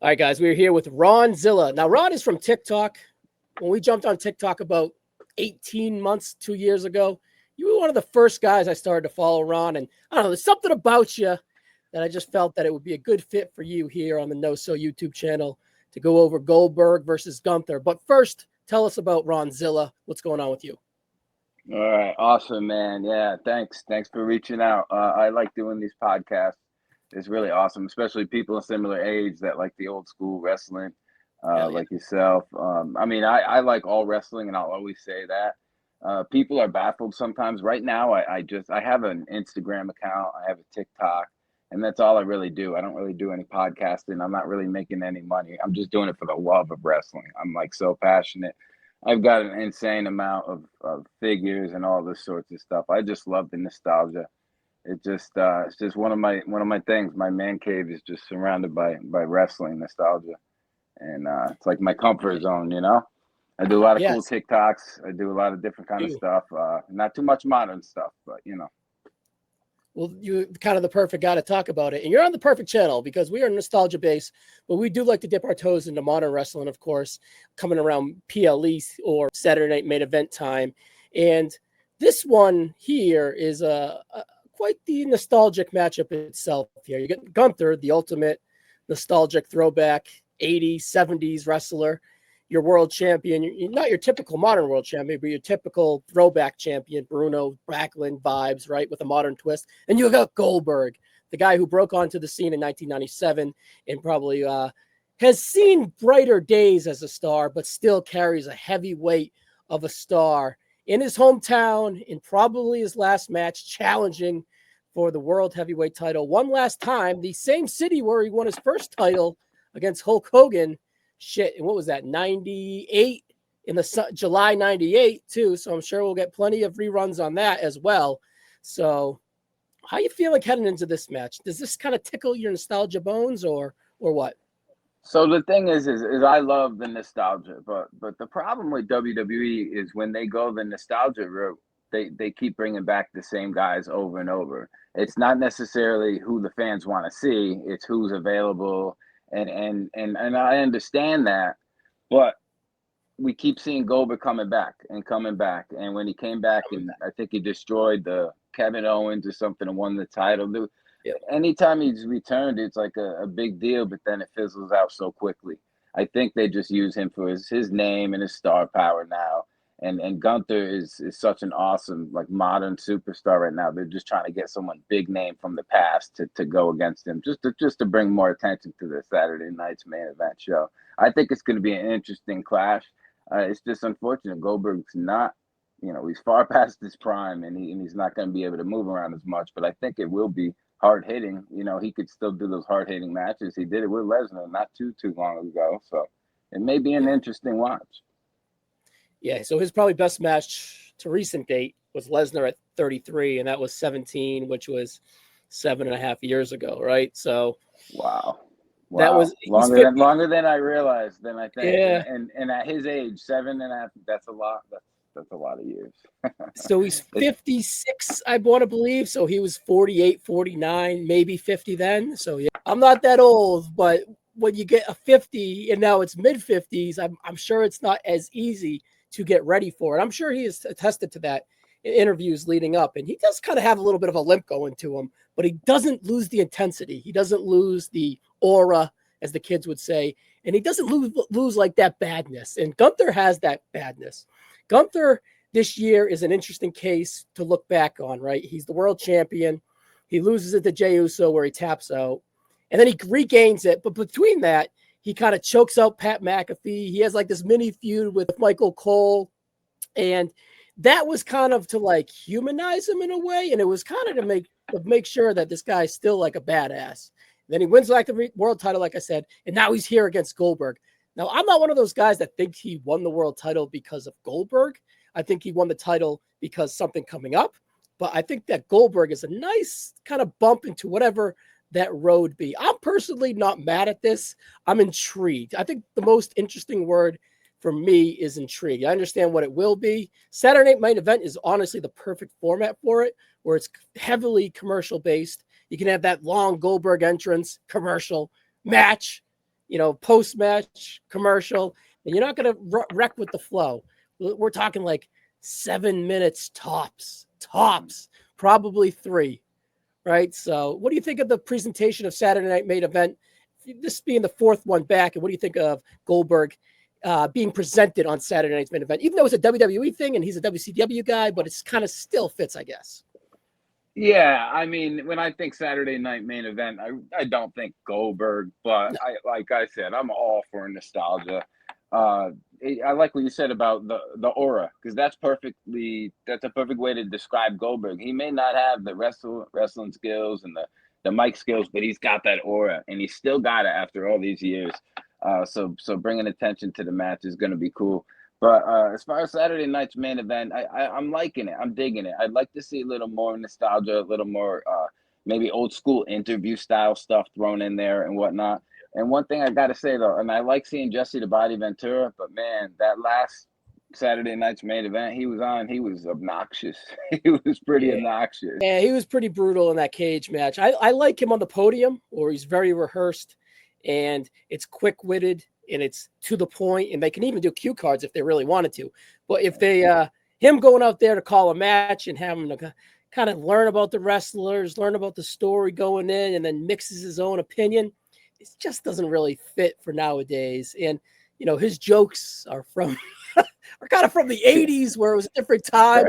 All right, guys, we're here with Ronzilla. Now, Ron is from TikTok. When we jumped on TikTok about 18 months, 2 years ago, you were one of the first guys I started to follow, Ron. And I don't know, there's something about you that I just felt that it would be a good fit for you here on the No So YouTube channel to go over Goldberg versus Gunther. But first, tell us about Ronzilla. What's going on with you? All right, awesome, man. Yeah, thanks. Thanks for reaching out. I like doing these podcasts. It's really awesome, especially people a similar age that like the old school wrestling, Hell yeah. like yourself. I like all wrestling, and I'll always say that. People are baffled sometimes. Right now, I have an Instagram account, I have a TikTok, and that's all I really do. I don't really do any podcasting. I'm not really making any money. I'm just doing it for the love of wrestling. I'm like so passionate. I've got an insane amount of figures and all this sorts of stuff. I just love the nostalgia. It's just one of my things. My man cave is just surrounded by wrestling nostalgia, and it's like my comfort zone. I do a lot of cool Yes. TikToks. I do a lot of different kind of You. stuff. Not too much modern stuff, but. Well, you're kind of the perfect guy to talk about it. And you're on the perfect channel because we are nostalgia based, but we do like to dip our toes into modern wrestling, of course, coming around PLE or Saturday Night Main Event time. And this one here is quite the nostalgic matchup itself here. You get Gunther, the ultimate nostalgic throwback 80s, 70s wrestler. Your world champion, you're not your typical modern world champion, but your typical throwback champion, Bruno Backlund vibes, right, with a modern twist. And you got Goldberg, the guy who broke onto the scene in 1997 and probably has seen brighter days as a star, but still carries a heavy weight of a star in his hometown, in probably his last match, challenging for the world heavyweight title one last time, the same city where he won his first title against Hulk Hogan. Shit, and what was that, 98 in the July 98 too, so I'm sure we'll get plenty of reruns on that as well. So how you feeling heading into this match? Does this kind of tickle your nostalgia bones or what? So the thing is I love the nostalgia, but the problem with WWE is when they go the nostalgia route, they keep bringing back the same guys over and over. It's not necessarily who the fans want to see; it's who's available, and I understand that, but we keep seeing Goldberg coming back, and when he came back, and I think he destroyed the Kevin Owens or something and won the title. Yeah. Anytime he's returned, it's like a big deal, but then it fizzles out so quickly. I think they just use him for his name and his star power now. And Gunther is such an awesome like modern superstar right now. They're just trying to get someone big name from the past to go against him, just to bring more attention to the Saturday night's main event show. I think it's going to be an interesting clash. It's just unfortunate Goldberg's not, he's far past his prime, and he's not going to be able to move around as much. But I think it will be hard hitting. He could still do those hard hitting matches. He did it with Lesnar not too long ago. So it may be an interesting watch. Yeah, so his probably best match to recent date was Lesnar at 33, and that was 17, which was 7.5 years ago, right? So Wow. that was he's Longer than I realized, than I think. Yeah. And at his age, 7.5, that's a lot. That's a lot of years. So he's 56, I want to believe. So he was 48, 49, maybe 50 then. So yeah, I'm not that old, but when you get a 50 and now it's mid 50s, I'm sure it's not as easy to get ready for it. I'm sure he has attested to that in interviews leading up. And he does kind of have a little bit of a limp going to him, but he doesn't lose the intensity. He doesn't lose the aura, as the kids would say. And he doesn't lose like that badness. And Gunther has that badness. Gunther this year is an interesting case to look back on, right? He's the world champion. He loses it to Jey Uso where he taps out, and then he regains it. But between that, he kind of chokes out Pat McAfee. He has like this mini feud with Michael Cole, and that was kind of to like humanize him in a way, and it was kind of to make sure that this guy's still like a badass. And then he wins like the world title, like I said, and now he's here against Goldberg. Now, I'm not one of those guys that thinks he won the world title because of Goldberg. I think he won the title because something coming up. But I think that Goldberg is a nice kind of bump into whatever that road be. I'm personally not mad at this. I'm intrigued. I think the most interesting word for me is intrigued. I understand what it will be. Saturday Night Main Event is honestly the perfect format for it, where it's heavily commercial based. You can have that long Goldberg entrance, commercial match, post-match commercial, and you're not going to wreck with the flow. We're talking like 7 minutes tops, probably 3, right? So what do you think of the presentation of Saturday Night Main Event, this being the 4th one back, and what do you think of Goldberg being presented on Saturday Night's Main Event, even though it's a WWE thing and he's a WCW guy, but it's kind of still fits, I guess. Yeah, I mean, when I think Saturday Night Main Event, I don't think Goldberg, but No. like I said, I'm all for nostalgia. Uh, I like what you said about the aura, because that's a perfect way to describe Goldberg. He may not have the wrestling skills and the mic skills, but he's got that aura, and he's still got it after all these years. So bringing attention to the match is going to be cool. But as far as Saturday night's Main Event, I'm liking it. I'm digging it. I'd like to see a little more nostalgia, a little more maybe old school interview style stuff thrown in there and whatnot. And one thing I got to say though, and I like seeing Jesse the Body Ventura, but man, that last Saturday night's Main Event he was on, he was obnoxious. He was pretty obnoxious. Yeah, he was pretty brutal in that cage match. I like him on the podium, where he's very rehearsed and it's quick-witted and it's to the point, and they can even do cue cards if they really wanted to. But if they him going out there to call a match and having to kind of learn about the wrestlers, learn about the story going in, and then mixes his own opinion, it just doesn't really fit for nowadays. And his jokes are from are kind of from the 80s, where it was a different time,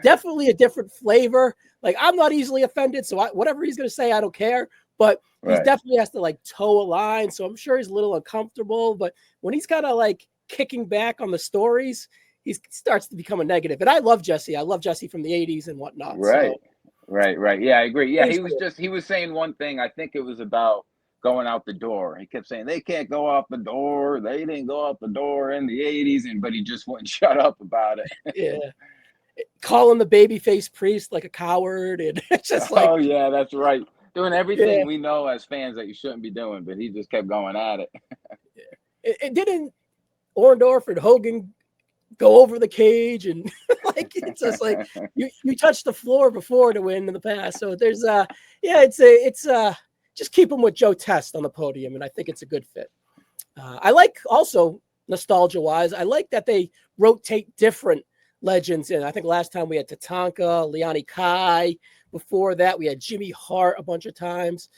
definitely a different flavor. Like, I'm not easily offended, so whatever he's going to say, I don't care. But he definitely has to like toe a line, so I'm sure he's a little uncomfortable. But when he's kind of like kicking back on the stories, he starts to become a negative. And I love Jesse. I love Jesse from the 80s and whatnot. Right, So, right. Yeah, I agree. Yeah, he was saying one thing. I think it was about going out the door. He kept saying they can't go out the door. They didn't go out the door in the 80s, but he just wouldn't shut up about it. Yeah. Calling the babyface priest like a coward, and it's just like, oh yeah, that's right. Doing everything we know as fans that you shouldn't be doing, but he just kept going at it. It didn't Orndorff and Hogan go over the cage, and like it's just like you touched the floor before to win in the past. So there's it's just keep him with Joe Test on the podium, and I think it's a good fit. I like also nostalgia wise, I like that they rotate different legends in. I think last time we had Tatanka, Liani Kai. Before that, we had Jimmy Hart a bunch of times.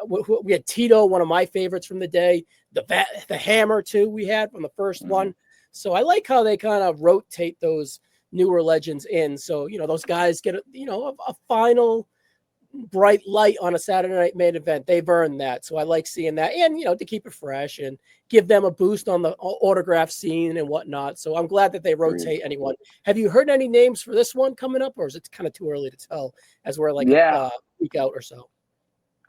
We had Tito, one of my favorites from the day. The Hammer, too, we had from the first one. So I like how they kind of rotate those newer legends in. So, those guys get, a final bright light on a Saturday Night Main Event. They've earned that. So I like seeing that. And, to keep it fresh and give them a boost on the autograph scene and whatnot. So I'm glad that they rotate anyone. Have you heard any names for this one coming up, or is it kind of too early to tell as we're like a week out or so?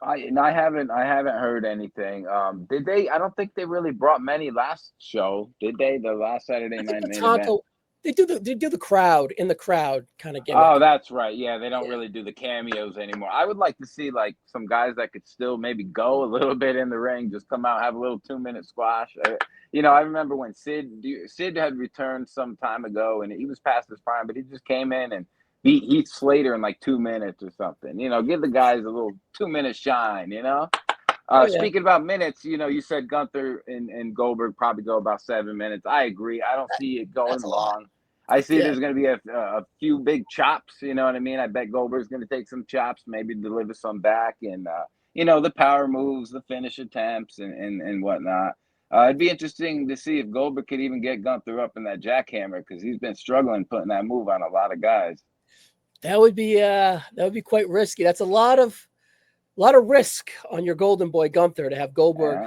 I haven't heard anything. Did they? I don't think they really brought many last show, did they? The last Saturday Night Main Event. They do the crowd in the crowd kind of gimmick. Oh, that's right. Yeah, they don't really do the cameos anymore. I would like to see like some guys that could still maybe go a little bit in the ring, just come out, have a little 2-minute squash. I remember when Sid had returned some time ago, and he was past his prime, but he just came in and beat Heath Slater in like 2 minutes or something. Give the guys a little 2-minute shine. Speaking about minutes, you said Gunther and Goldberg probably go about 7 minutes. I agree. I don't see it going long. I see there's going to be a few big chops. You know what I mean? I bet Goldberg's going to take some chops, maybe deliver some back, and the power moves, the finish attempts, and whatnot. It'd be interesting to see if Goldberg could even get Gunther up in that jackhammer, because he's been struggling putting that move on a lot of guys. That would be quite risky. That's a lot of risk on your golden boy Gunther to have Goldberg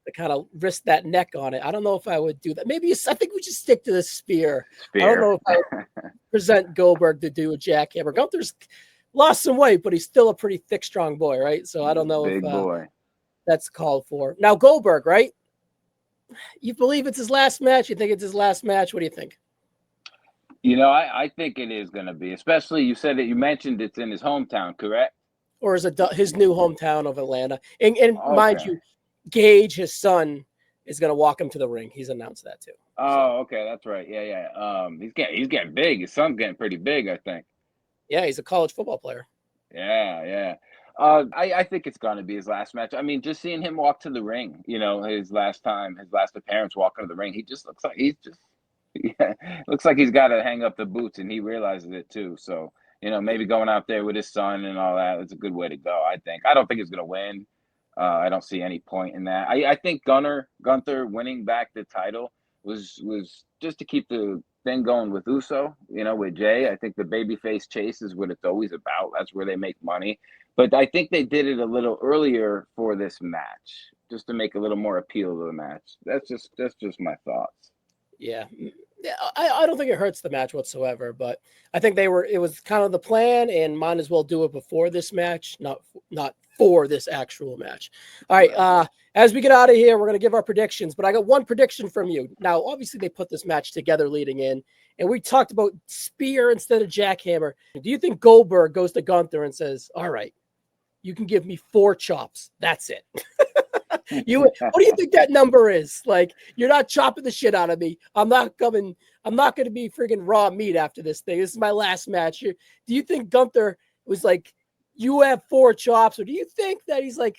to kind of risk that neck on it. I don't know if I would do that. Maybe I think we should stick to the spear. I don't know if I would present Goldberg to do a jackhammer. Gunther's lost some weight, but he's still a pretty thick, strong boy, right? So I don't know if that's called for. Now Goldberg, right? You believe it's his last match? You think it's his last match? What do you think? I think it is going to be, especially you mentioned it's in his hometown, correct? Or is it his new hometown of Atlanta? And mind you, Gage, his son, is going to walk him to the ring. He's announced that too. Oh, okay, that's right. Yeah. He's getting big. His son's getting pretty big, I think. Yeah, he's a college football player. Yeah. I think it's gonna be his last match. I mean, just seeing him walk to the ring, his last appearance walking to the ring, he just looks like he's just yeah, looks like he's got to hang up the boots, and he realizes it too. So, maybe going out there with his son and all that is a good way to go. I think. I don't think he's gonna win. I don't see any point in that. I think Gunther winning back the title was just to keep the thing going with Uso, with Jay. I think the babyface chase is what it's always about. That's where they make money. But I think they did it a little earlier for this match, just to make a little more appeal to the match. That's just my thoughts. Yeah. Yeah, I don't think it hurts the match whatsoever, but I think it was kind of the plan, and might as well do it before this match, not for this actual match. All right, as we get out of here, we're going to give our predictions, but I got one prediction from you. Now, obviously they put this match together leading in, and we talked about spear instead of jackhammer. Do you think Goldberg goes to Gunther and says, all right, you can give me 4 chops. That's it. What do you think that number is? Like, you're not chopping the shit out of me. I'm not going to be freaking raw meat after this thing. This is my last match. Do you think Gunther was like, you have 4 chops? Or do you think that he's like,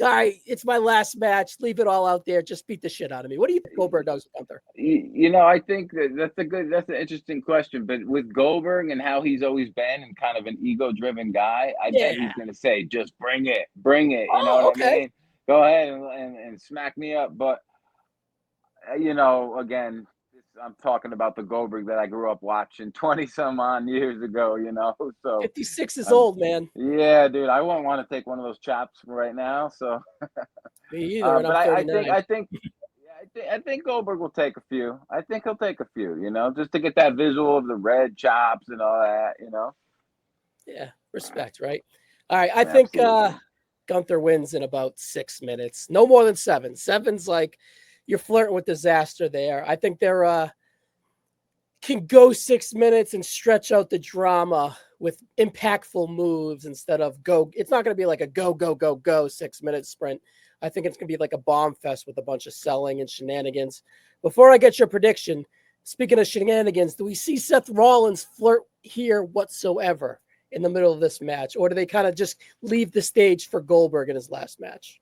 all right, it's my last match. Leave it all out there. Just beat the shit out of me. What do you think Goldberg does with Gunther? I think that's an interesting question. But with Goldberg and how he's always been and kind of an ego-driven guy, I bet he's going to say, just bring it. You know what I mean? Go ahead and smack me up. But, again, I'm talking about the Goldberg that I grew up watching 20-some odd years ago, So 56 is old, man. Yeah, dude. I wouldn't want to take one of those chops right now. So, me either. But I think Goldberg will take a few. I think he'll take a few, just to get that visual of the red chops and all that, Yeah, respect, right? All right, I think Gunther wins in about 6 minutes. No more than 7. 7's like you're flirting with disaster there. I think they're can go 6 minutes and stretch out the drama with impactful moves instead of go. It's not going to be like a go 6 minute sprint. I think it's going to be like a bomb fest with a bunch of selling and shenanigans. Before I get your prediction, speaking of shenanigans, do we see Seth Rollins flirt here whatsoever in the middle of this match? Or do they kind of just leave the stage for Goldberg in his last match?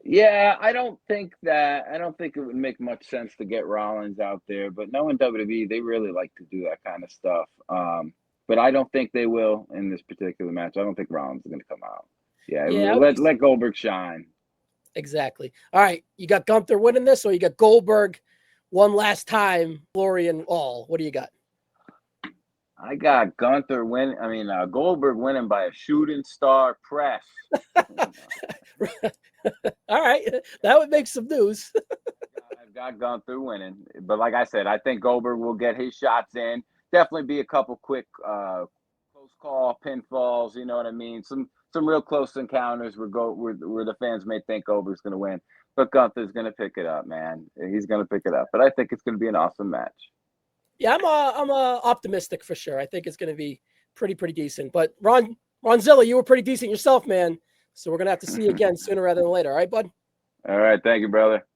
Yeah, I don't think it would make much sense to get Rollins out there, but knowing WWE, they really like to do that kind of stuff. But I don't think they will in this particular match. I don't think Rollins is going to come out. Yeah, let Goldberg shine. Exactly. All right, you got Gunther winning this, or you got Goldberg one last time, glory and all. What do you got? I got Goldberg winning by a shooting star press. All right, that would make some news. I've got Gunther winning, but like I said, I think Goldberg will get his shots in. Definitely be a couple quick close call pinfalls. You know what I mean? Some real close encounters where the fans may think Goldberg's going to win, but Gunther's going to pick it up, man. He's going to pick it up. But I think it's going to be an awesome match. Yeah, I'm optimistic for sure. I think it's going to be pretty decent. But Ronzilla, you were pretty decent yourself, man. So we're going to have to see you again sooner rather than later. All right, bud? All right. Thank you, brother.